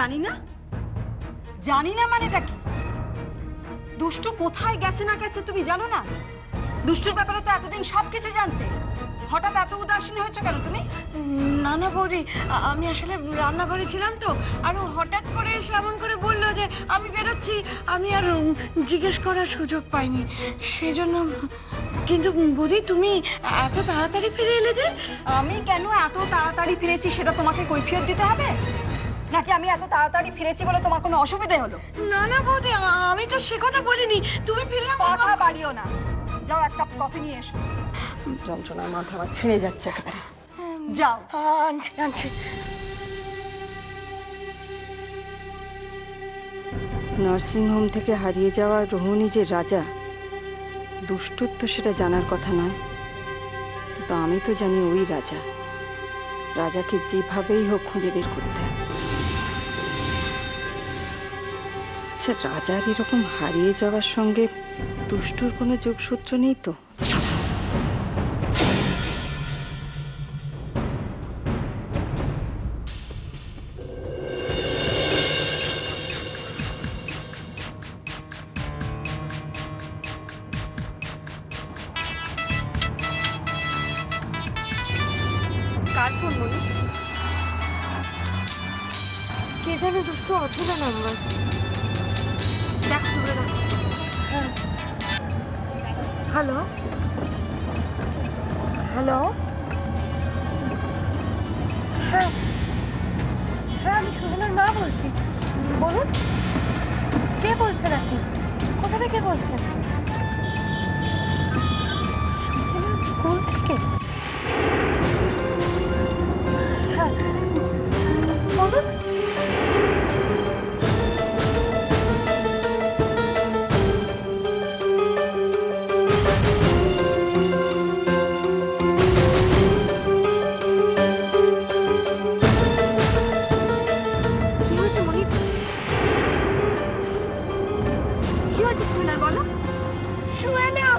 জানি না? জানি না মানেটা কি? দুষ্টু কোথায় গেছে না গেছে তুমি জানো না? দুষ্টুর ব্যাপারে তো এতদিন সবকিছু জানতে, হঠাৎ এত উদাসীন হয়েছে কেন তুমি? না না বৌদি, আমি আসলে রান্নাঘরে ছিলাম তো, আর ও হঠাৎ করে এসে এমন করে বললো যে আমি বেরোচ্ছি, আমি আর জিজ্ঞেস করার সুযোগ পাইনি, সেজন্য। কিন্তু বৌদি তুমি এত তাড়াতাড়ি ফিরে এলে যে? আমি কেন এত তাড়াতাড়ি ফিরেছি সেটা তোমাকে কৈফিয়ত দিতে হবে? নাকি আমি এত তাড়াতাড়ি ফিরেছি বলে তোমার কোনো অসুবিধে হলো? না না বৌদি, আমি তো সে কথা বলিনি। তুমি ফিরলাম কথা বাড়িও না, যাও এক কাপ কফি নিয়ে এসো। যন্ত্রণার মাথা আমার ছিঁড়ে যাচ্ছে একেবারে। যাও। আনছি আনছি। নার্সিংহোম থেকে হারিয়ে যাওয়া রোহিণী যে রাজা, দুষ্টুর তো সেটা জানার কথা নয়, কিন্তু আমি তো জানি ওই রাজা। রাজাকে যেভাবেই হোক খুঁজে বের করতে হবে। আচ্ছা, রাজার এরকম হারিয়ে যাওয়ার সঙ্গে দুষ্টুর কোনো যোগসূত্র নেই তো? কার ফোন বলি? কে জানে, দুষ্টু অচেনা নাম্বার। দেখ দূরে রাখ। হ্যালো হ্যালো, হ্যাঁ হ্যাঁ, আমি সুজনের মা বলছি। বলুন, কে বলছেন আপনি? কোথা থেকে বলছেন? সুজনের স্কুল থেকে? হ্যাঁ বলুন। কি হয়েছে মনি? কি হয়েছে সুমিনার বলো? শুয়ে নাও।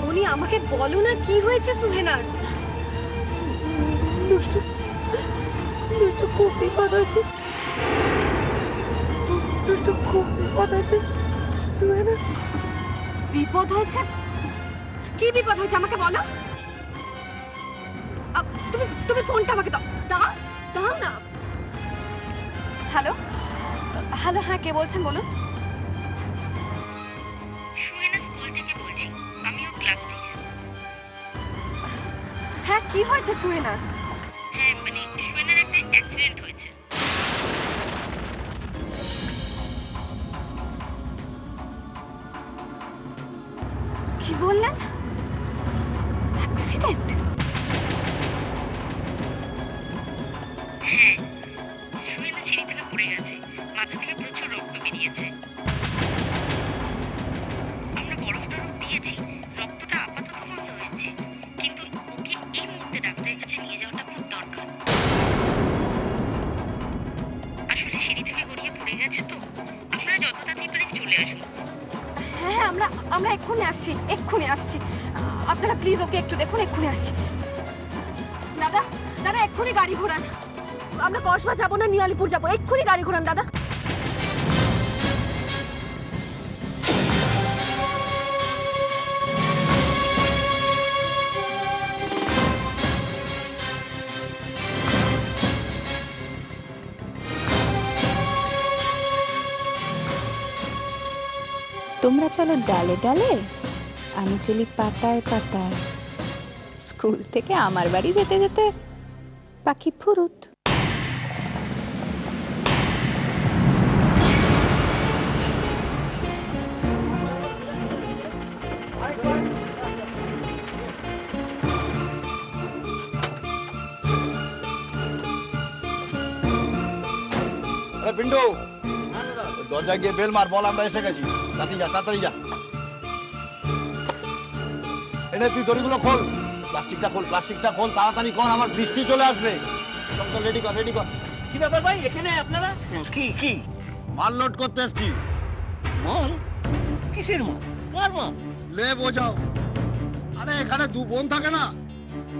মনি আমাকে বলো না কি হয়েছে সুহেনার? দুষ্টু দুষ্টু খুব বিপদ হয়েছে। দুষ্টু খুব বিপদ হয়েছে। শুয়ে না। বিপদ হয়েছে? কি বিপদ হয়েছে আমাকে বলো। তুমি তুমি ফোনটা আমাকে দাও। দাও দাও না। হ্যালো হ্যালো, হ্যাঁ কে বলছেন বলুন। সুহেনা স্কুল থেকে বলছি, আমি ওর ক্লাস টিচার। হ্যাঁ কি হয়েছে সুহেনার? হ্যাঁ মানে সুহেনার একটা অ্যাক্সিডেন্ট হয়েছে। কি বললেন? অ্যাক্সিডেন্ট? হ্যাঁ, সুহেনা সিঁড়ি থেকে পড়ে গেছে, মাথা থেকে প্রচুর রক্ত বেরিয়েছে। আমরা বরফ টরফ দিয়েছি, রক্তটা আপাতত বন্ধ হয়েছে, কিন্তু ওকে এই মুহূর্তে ডাক্তারের কাছে নিয়ে যাওয়াটা খুব দরকার। আসলে সিঁড়ি থেকে গড়িয়ে পড়ে গেছে তো, আপনারা যত তাড়াতাড়ি পারেন চলে আসুন। হ্যাঁ হ্যাঁ, আমরা এক্ষুনি আসছি, এক্ষুনি আসছি। আপনারা প্লিজ ওকে একটু দেখুন, এক্ষুনি আসছি। দাদা দাদা এক্ষুনি গাড়ি ঘোরান। আমরা কসবা যাবো না, নিউ আলিপুর যাবো, এক্ষুনি গাড়ি ঘোরান দাদা। তোমরা চলো ডালে ডালে, আমি চলি পাতায় পাতায়। স্কুল থেকে আমার বাড়ি যেতে যেতে পাখি ফুরুত। পিন্টু, দরজায় গিয়ে বেল মার, বল আমরা এসে গেছি। তাড়াতাড়ি যা, তাড়াতাড়ি যা। এনে তুই দড়িগুলো খোল, প্লাস্টিকটা খোল, প্লাস্টিকটা খোল, তাড়াতাড়ি কর, আমার বৃষ্টি চলে আসবে। চল চল, রেডি কর, রেডি কর। কি ব্যাপার ভাই, এখানে আপনারা? কি কি মাল লোড করতে এসছি। মাল? কিসের মাল? কার মাল? লে বোঝাও। আরে এখানে দু বোন থাকে না,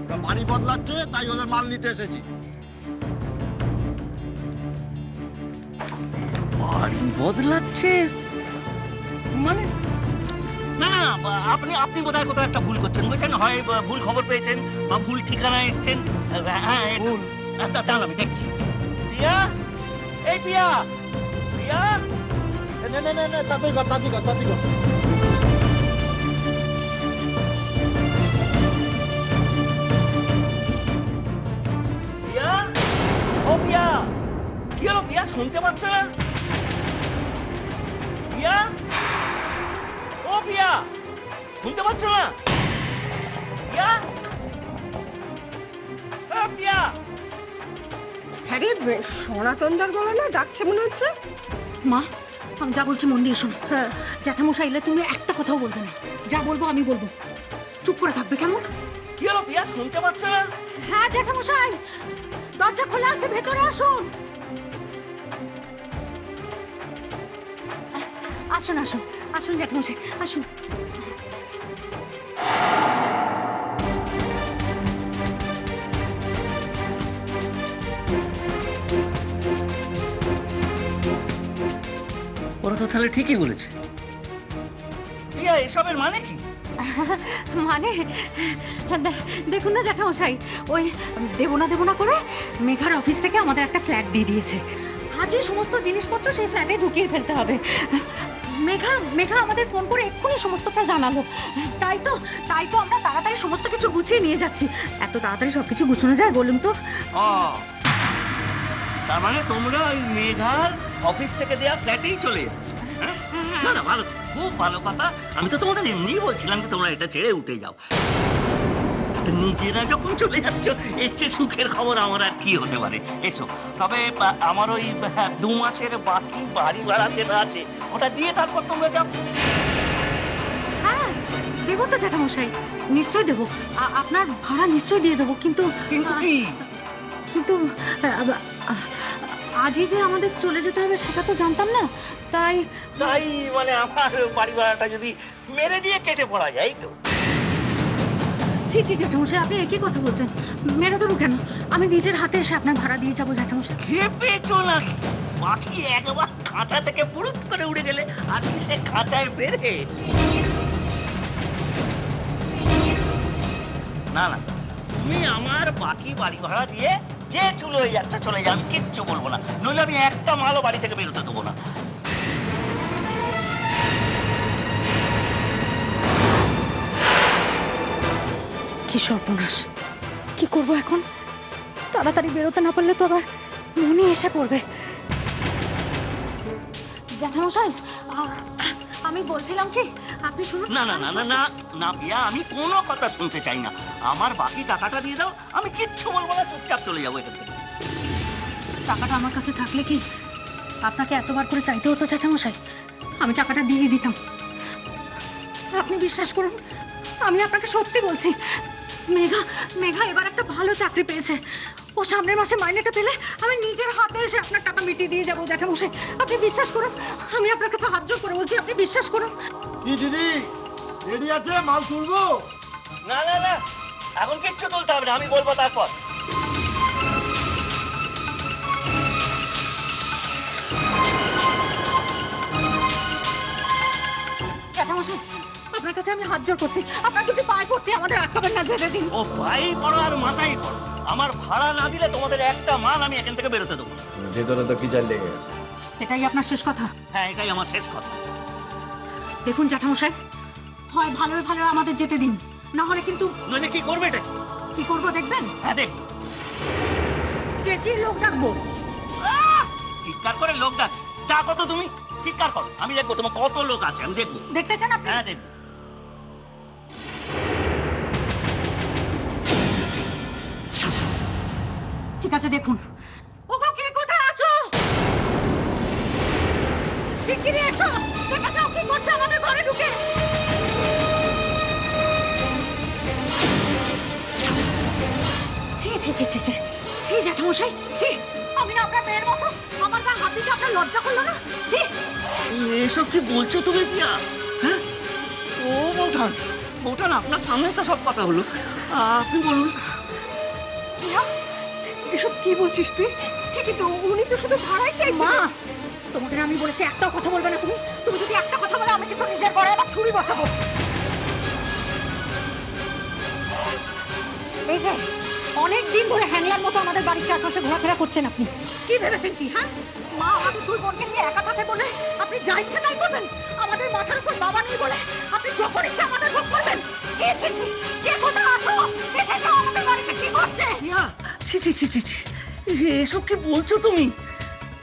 ওরা বাড়ি বদলাচ্ছে, তাই ওদের মাল নিতে এসেছি। বাড়ি বদলাচ্ছে মানে? না না, আপনি আপনি বোধহয় কোথাও একটা ভুল করছেন, বুঝছেন? হয় ভুল খবর পেয়েছেন বা ভুল ঠিকানায় এসছেন। হ্যাঁ, ভুল। দাঁড়ান, আমি দেখছি। প্রিয়া, এই প্রিয়া, প্রিয়া। নে নে নে নে, তাড়াতাড়ি কর, তাড়াতাড়ি কর, তাড়াতাড়ি কর। প্রিয়া, ও প্রিয়া, কি হলো প্রিয়া, শুনতে পাচ্ছ না? প্রিয়া, ও প্রিয়া, শুনতে পাচ্ছ না? প্রিয়া, ও প্রিয়া। হ্যাঁ রে, সনাতনদার গলা না ডাকছে মনে হচ্ছে। মা, আমি যা বলছি মন দিয়ে শোনো। হ্যাঁ, জ্যাঠামশাই এলে তুমি একটা কথাও বলবে না। যা বলবো আমি বলবো, চুপ করে থাকবে, কেমন? কি হলো প্রিয়া, শুনতে পাচ্ছ না? হ্যাঁ জ্যাঠামশাই, দরজা খোলা আছে, ভেতরে আসুন। আসুন আসুন আসুন জ্যাঠামশাই, আসুন। ওরা তো তাহলে ঠিকই বলেছে। প্রিয়া, এসবের মানে কি? মানে দেখুন না জ্যাঠামশাই, ওই দেবনা করে মেঘার অফিস থেকে আমাদের একটা ফ্ল্যাট দিয়ে দিয়েছে। আজই সমস্ত জিনিসপত্র সেই ফ্ল্যাটে ঢুকিয়ে ফেলতে হবে। মেঘা আমাদের ফোন করে এক্ষুনি সমস্তটা জানালো। তাই তো আমরা তাড়াতাড়ি সমস্ত কিছু গুছিয়ে নিয়ে যাচ্ছি। এত তাড়াতাড়ি সবকিছু গুছানো যায় বলুন তো? ও, তার মানে তোমরা ওই মেঘার অফিস থেকে দেয়া ফ্ল্যাটেই চলে যাচ্ছ? হ্যাঁ? না না, ভালো, খুব ভালো কথা। আমি তো তোমাদের এমনিই বলছিলাম যে তোমরা এটা ছেড়ে উঠে যাও। নিজেরা যখন চলে যাচ্ছ, এর চেয়ে সুখের খবর আমার আর কি হতে পারে। এসো, তবে আমার ওই 2 মাসের বাকি বাড়ি ভাড়া যেটা আছে ওটা দিয়ে তারপর তোমরা যাও। হ্যাঁ দেবো তো জ্যাঠামশাই, নিশ্চয়ই দেবো। আপনার ভাড়া নিশ্চয়ই দিয়ে দেবো, কিন্তু কিন্তু কি? কিন্তু আজই যে আমাদের চলে যেতে হবে সেটা তো জানতাম না। তাই মানে আমার বাড়ি ভাড়াটা যদি মেরে দিয়ে কেটে পড়া যায় তো? ছি জ্যাঠামশাই, আপনি একই কথা বলছেন। মেরে দেবো কেন? আমি নিজের হাতে এসে আপনার ভাড়া দিয়ে যাবো জ্যাঠামশাই। খেপেছো নাকি? বাকি একবার খাঁচা থেকে ফুরুত করে উড়ে গেলে আর কি সে খাঁচায় বেরে? না না, তুমি আমার বাকি বাড়ি ভাড়া দিয়ে যে চুলো হয়ে যাচ্ছে চলে যাও, আমি কিচ্ছু বলবো না। নইলে আমি একটা মালও বাড়ি থেকে বেরোতে দেবো না। কি সর্বনাশ, কি করব এখন? তাড়াতাড়ি বেরোতে না পারলে তো আবার মনে এসে পড়বে। জ্যাঠামশাই, আমি বলছিলাম কি, আপনি শুনুন। না না না না না না প্রিয়া, আমি কোনো কথা শুনতে চাই না। আমার বাকি টাকাটা দিয়ে দাও, আমি কিচ্ছু বলবো না, চুপচাপ চলে যাবো এখান থেকে। টাকাটা আমার কাছে থাকলে কি আপনাকে এতবার করে চাইতে হতো জ্যাঠামশাই? আমি টাকাটা দিয়ে দিতাম। আপনি বিশ্বাস করুন, আমি আপনাকে সত্যি বলছি। মেঘা এবার একটা ভালো চাকরি পেয়েছে। ও সামনের মাসে মাইনেটা পেলে আমি নিজের হাতে এসে আপনার টাকা মিটিয়ে দিয়ে যাবো জ্যাঠামশাই। আপনি বিশ্বাস করুন, আমি আপনার কাছে হাত জোর করে বলছি, আপনি বিশ্বাস করুন। কি দিদি, রেডি আছে? মাল তুলবো? না না না, এখন কিচ্ছু তুলতে হবে না, আমি বলবো তারপর। জ্যাঠামশাই, আপনার কাছে আমি হাত জোর করছি, আপনার দুটি পায়ে পড়ছি, আমাদের আটকাবেন না, যেতে দিন। ও পাই পড়ো আর মাথায় পড়ো, আমার ভাড়া না দিলে তোমাদের একটা মাল আমি এখান থেকে বেরোতে দেবো না। ভেতরে তো বিচার লেগে গেছে। এটাই আপনার শেষ কথা? হ্যাঁ, এটাই আমার শেষ কথা। দেখুন জ্যাঠামশাই, হয় ভালোই ভালো আমাদের যেতে দিন, না হলে কিন্তু। নইলে কি করবে এটা? কি করবো দেখবেন? হ্যাঁ দেখ, চেঁচিয়ে লোক ডাকবো। চিৎকার করে লোক ডাকো তো তুমি, চিৎকার করো, আমি দেখবো তোমার কত লোক আছে, আমি দেখবো। দেখতে চান আপনি? হ্যাঁ দেখবো। ঠিক আছে, দেখুন। ওগো, কে কোথায় আছো? শিগগিরই এসো, দেখা যাও কি করছে আমাদের ঘরে ঢুকে। ছি ছি ছি ছি ছি ছি জ্যাঠামশাই, ছি! আমি না আপনার মেয়ের মতো, আমার গায়ে হাত দিতে আপনার লজ্জা করলো না? ছি! এসব কি বলছো তুমি প্রিয়া? হ্যাঁ, ও বৌঠান, বৌঠান আপনার সামনে তো সব কথা হলো, আপনি বলুন। প্রিয়া, এসব কি বলছিস তুই? ঠিকই তো, উনি তো শুধু ভাড়াই চাইছে। মা, তোমাকে না আমি বলেছি একটাও কথা বলবে না তুমি। তুমি যদি একটা কথা বলো আমি কিন্তু নিজের গলায় আবার ছুরি বসাবো। এই যে অনেক দিন ধরে হ্যাংলার মতো আমাদের বাড়ির চারপাশে ঘোরাফেরা করছেন আপনি। কি ভেবেছেন কি? হ্যাঁ, মা আমাদের দুই বোনকে নিয়ে একা থাকে বলে আপনি যা ইচ্ছে তাই করবেন? আমাদের মাথার উপর বাবা নেই বলে আপনি যখন ইচ্ছে আমাদের ভোগ করবেন? ছি ছি ছি! কে কোথায় আছো? দেখে যাও আমাদের বাড়িতে কি করছে। প্রিয়া, ছি ছি ছি ছি ছি, এসব কি বলছো তুমি?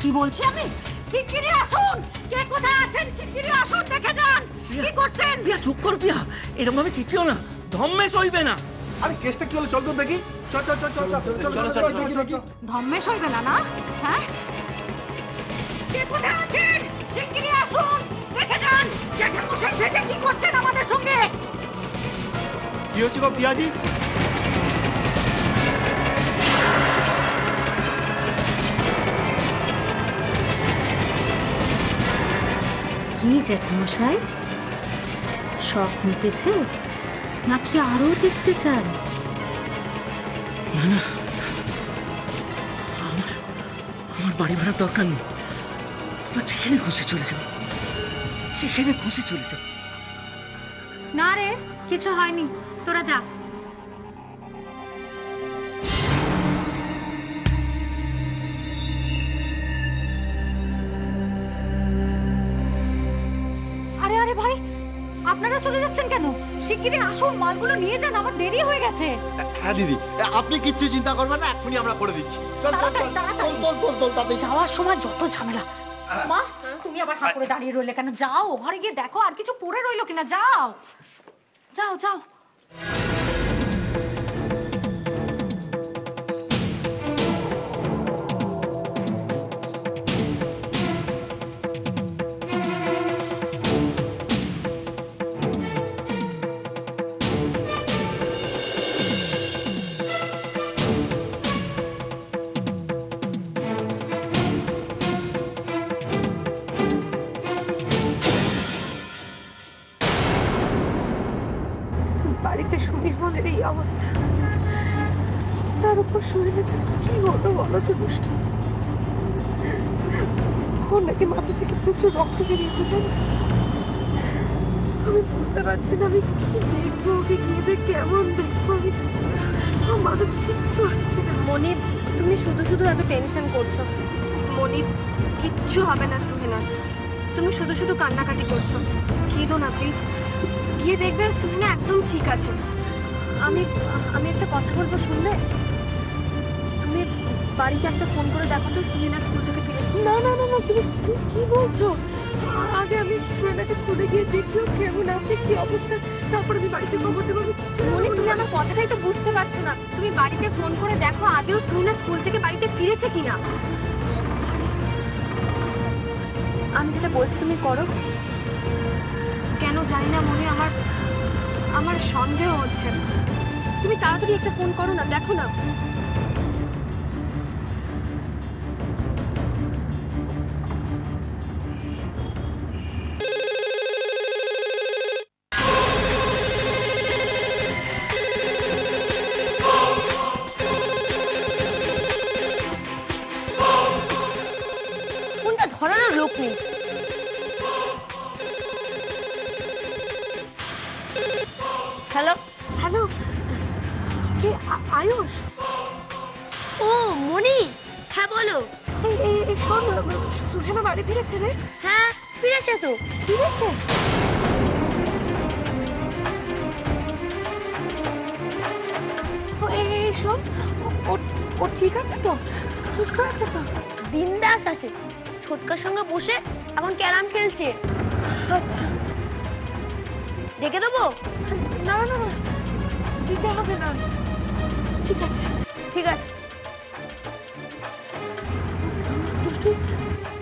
কি বলছি আমি? শিগগিরই আসুন! কে কোথায় আছেন শিগগিরই আসুন, দেখে যান কি করছেন। প্রিয়া চুপ কর প্রিয়া, এরকম ভাবে চিচিও না, ধম্মে সইবে না। আরে কেসটা কি হলো? চল তো দেখি। চল চল চল চল চল চল দেখি দেখি। ধম্মেশ হইবে না, না? হ্যাঁ, কে কোথায় আছেন শিগগিরই আসুন, দেখে যান জ্যাঠামশাই সেজে কি করছেন আমাদের সঙ্গে। কি হচ্ছে গো পিয়াদি? কি জ্যাঠামশাই, শখ মিটেছে নাকি আরো দেখতে চান? না না, আমার বাড়ি ভাড়ার দরকার নেই, তোমরা যেখানে খুশি চলে যাও, যেখানে খুশি চলে যাও। না রে, কিছু হয়নি, তোরা যা। আরে আরে ভাই, আপনারা চলে যাচ্ছেন কেন? শিগগিরই আসুন, মালগুলো নিয়ে যান, আমার দেরি হয়ে গেছে। হ্যাঁ দিদি, আপনি কিচ্ছু চিন্তা করবেন না, এক্ষুনি আমরা করে দিচ্ছি। চল চল চল, তাড়াতাড়ি, বল বল বল তাড়াতাড়ি। যাওয়ার সময় যত ঝামেলা। মা, তুমি আবার হাঁ করে দাঁড়িয়ে রইলে কেন? যাও ঘরে গিয়ে দেখো আর কিছু পড়ে রইলো কিনা। যাও যাও যাও। বাড়িতে সুমির বোনের এই অবস্থা, তার উপর সুমিটার কি হলো বলো তো দুষ্ট। ওর নাকি মাথা থেকে প্রচুর রক্ত বেরিয়েছে, জানো? আমি বুঝতে পারছি না আমি কি দেখবো, ওকে গিয়ে যে কেমন দেখবো। আমার মাথায় কিচ্ছু আসছে না। মনিব, তুমি শুধু শুধু এত টেনশন করছো। মনিব, কিচ্ছু হবে না সুহেনা, তুমি শুধু শুধু কান্নাকাটি করছো। কেঁদো না প্লিজ, গিয়ে দেখবে সুহেনা একদম ঠিক আছে। আমি আমি একটা কথা বলবো, শুনবে? তুমি বাড়িতে একটা ফোন করে দেখো তো সুহেনা স্কুল থেকে ফিরেছে। না না না না, তুমি তুমি কি বলছো? আগে আমি সুহেনাকে স্কুলে গিয়ে দেখি ও কেমন আছে, কি অবস্থা, তারপর আমি বাড়িতে খবর দেবো। মনিব, তুমি আমার কথাটাই তো বুঝতে পারছো না। তুমি বাড়িতে ফোন করে দেখো আদেও সুহেনা স্কুল থেকে বাড়িতে ফিরেছে কিনা। আমি যেটা বলছি তুমি করো। কেন জানি না মনে আমার সন্দেহ হচ্ছে। তুমি তাড়াতাড়ি একটা ফোন করো না, দেখো না। ফোনটা ধরানোর লোক নেই। হ্যালো হ্যালো, কে? আয়ুষ? ও মনি, হ্যাঁ বলো। এই শোন, সুহেনা বাড়ি ফিরেছে রে। হ্যাঁ ফিরেছে তো। ফিরেছে? এই শোন, ও ঠিক আছে তো? সুস্থ আছে তো? বিন্দাস আছে, ছোটকার সঙ্গে বসে এখন ক্যারাম খেলছে। আচ্ছা, ডেকে দেবো? না না না, দিতে হবে না, ঠিক আছে। ঠিক আছে। দুষ্টু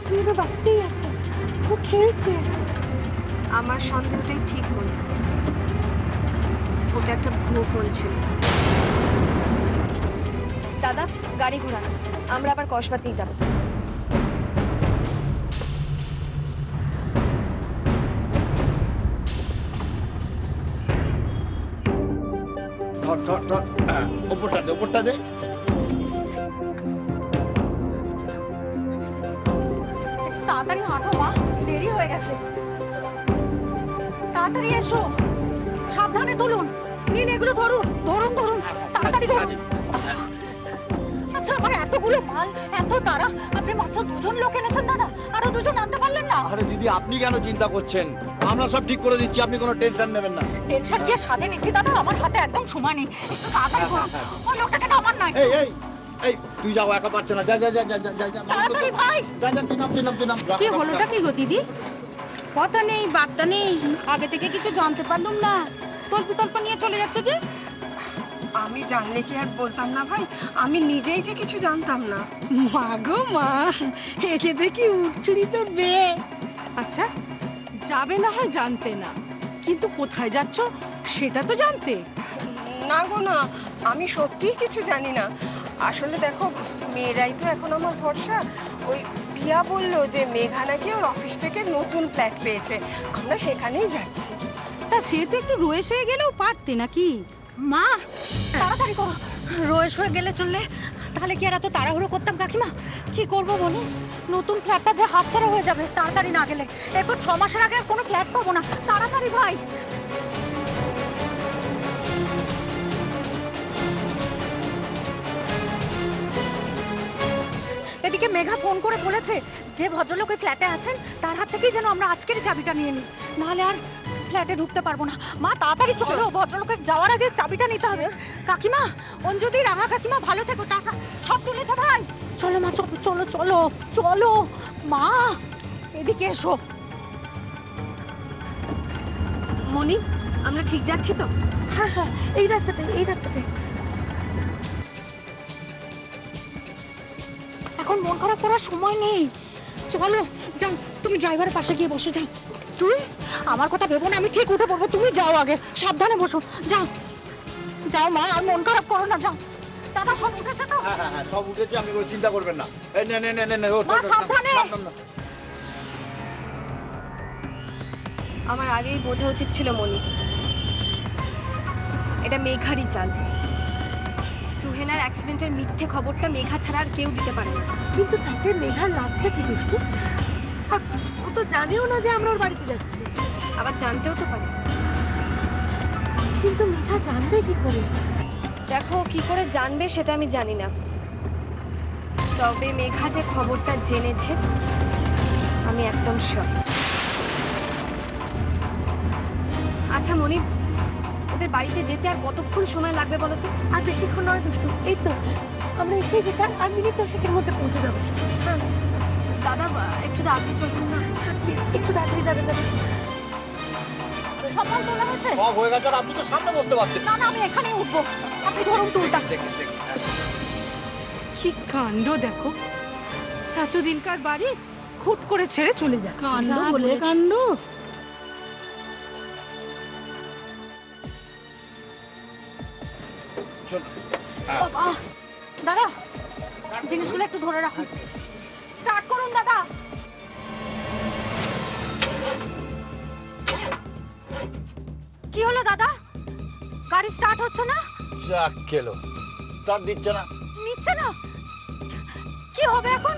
সুহেনা বাড়িতেই আছে, ও খেলছে। আমার সন্দেহটাই ঠিক মনে, ওটা একটা ভুয়ো ফোন ছিল। দাদা গাড়ি ঘোরান, আমরা আবার কসবাতেই যাব। ধর ধর ধর ওপরটা দে, ওপরটা দে। একটু তাড়াতাড়ি হাঁটো মা, দেরি হয়ে গেছে। তাড়াতাড়ি এসো, সাবধানে তুলুন। নিন এগুলো ধরুন, ধরুন ধরুন, তাড়াতাড়ি ধরুন। আচ্ছা আমার এতগুলো মাল, এত তারা, আপনি মাত্র 2জন লোক এনেছেন দাদা, আরো 2জন আনতে পারলেন না? আরে দিদি, আপনি কেন চিন্তা করছেন? আমরা সব ঠিক করে দিচ্ছি, আপনি কোনো টেনশন নেবেন না। টেনশন কি সাথে নিচ্ছি দাদা, আমার হাতে একদম সময় নেই, একটু তাড়াতাড়ি করুন। ওই লোকটাকে নামান না। এই এই এই, তুই যাও, একা পারছে না। যা যা যা যা যা যা। তাড়াতাড়ি ভাই। যা যা, তুই নাম, তুই নাম, তুই নাম। কি হলোটা কি গো দিদি? কথা নেই বার্তা নেই, আগে থেকে কিছু জানতে পারলাম না, তল্প নিয়ে চলে যাচ্ছ যে? আমি জানলে কি আর বলতাম না ভাই, আমি নিজেই যে কিছু জানতাম না। মা গো মা, একে দেখি উঠছুড়ি তোর মেয়ে। আচ্ছা যাবে না হয় জানতে না, কিন্তু কোথায় যাচ্ছ সেটা তো জানতে। না গো না, আমি সত্যিই কিছু জানি না। আসলে দেখো, মেয়েরাই তো এখন আমার ভরসা। ওই পিয়া বললো যে মেঘা নাকি ওর অফিস থেকে নতুন ফ্ল্যাট পেয়েছে, আমরা সেখানেই যাচ্ছি। তা সে তো একটু রয়েস হয়ে গেলেও পারতে নাকি? মা তাড়াতাড়ি করো, রয়েস হয়ে গেলে চললে তাহলে কি আর এত তাড়াহুড়ো করতাম কাকিমা? কি করব বলুন, নতুন ফ্ল্যাটটা যে হাতছাড়া হয়ে যাবে তাড়াতাড়ি না গেলে। এরপর 6 মাসের আগে আর কোনো ফ্ল্যাট পাবো না। তাড়াতাড়ি ভাই। এদিকে মেঘা ফোন করে বলেছে যে ভদ্রলোক ওই ফ্ল্যাটে আছেন তার হাত থেকেই যেন আমরা আজকের চাবিটা নিয়ে নিই, নাহলে আর ফ্ল্যাটে ঢুকতে পারবো না। মা তাড়াতাড়ি চলো, ভদ্রলোকের যাওয়ার আগে চাবিটা নিতে হবে। কাকিমা, অঞ্জলি, রাঙা কাকিমা, ভালো থেকো, টাকা সব তুলেছো ভাই। চলো মা, চলো চলো চলো চলো। মা এদিকে এসো। মনি, আমরা ঠিক যাচ্ছি তো? হ্যাঁ হ্যাঁ, এই রাস্তাটাই, এই রাস্তাটাই। এখন মন খারাপ করার সময় নেই, চলো যাও। তুমি ড্রাইভারের পাশে গিয়ে বসে যাও। তুই আমার কথা ভেবো না, আমি ঠিক উঠে পড়বো, তুমি যাও আগে, সাবধানে বসো। যাও যাও মা, আর মন খারাপ করো না, যাও। দাদা সব উঠেছে তো? হ্যাঁ হ্যাঁ হ্যাঁ, সব উঠেছে, আপনি কোনো চিন্তা করবেন না। এই নে নে নে নে নে, ওঠ, মা, ওঠ, ওঠ, সাবধানে। নাম, নাম, নাম। আমার আগেই বোঝা উচিত ছিল মনি, এটা মেঘারই চাল। সুহেনার অ্যাক্সিডেন্টের মিথ্যে খবরটা মেঘা ছাড়া আর কেউ দিতে পারে না। কিন্তু তাতে মেঘার লাভটা কি দুষ্টু? আর ও তো জানেও না যে আমরা ওর বাড়িতে যাচ্ছি। আবার জানতেও তো পারে। কিন্তু মেঘা জানবে কি করে? দেখো, কি করে জানবে সেটা আমি জানি না, তবে মেঘা যে খবরটা জেনেছে আমি একদম শিওর। আচ্ছা মনি, ওদের বাড়িতে যেতে আর কতক্ষণ সময় লাগবে বলো তো? আর বেশিক্ষণ নয় দুষ্টু, এই তো আমরা এসেই গেছি, আর মিনিট 10-এর মধ্যে পৌঁছে যাবো। হ্যাঁ দাদা, একটু তাড়াতাড়ি চলুন না। প্লিজ একটু তাড়াতাড়ি যাবেন দাদা। সকাল তোলা হয়েছে? সব হয়ে গেছে, আর আপনি তো সামনে বলতে পারতেন। না না, আমি এখানেই উঠবো, আপনি ধরুন টুলটা। কি কাণ্ড দেখো, এতদিনকার বাড়ি হুট করে ছেড়ে চলে যাচ্ছে। কাণ্ড বলে কাণ্ড। দাদা জিনিসগুলো একটু ধরে রাখুন, স্টার্ট করুন দাদা। কি হলো দাদা, গাড়ি স্টার্ট হচ্ছে না? চাক খেলো, তার দিচ্ছে না। নিচ্ছে না? কি হবে এখন?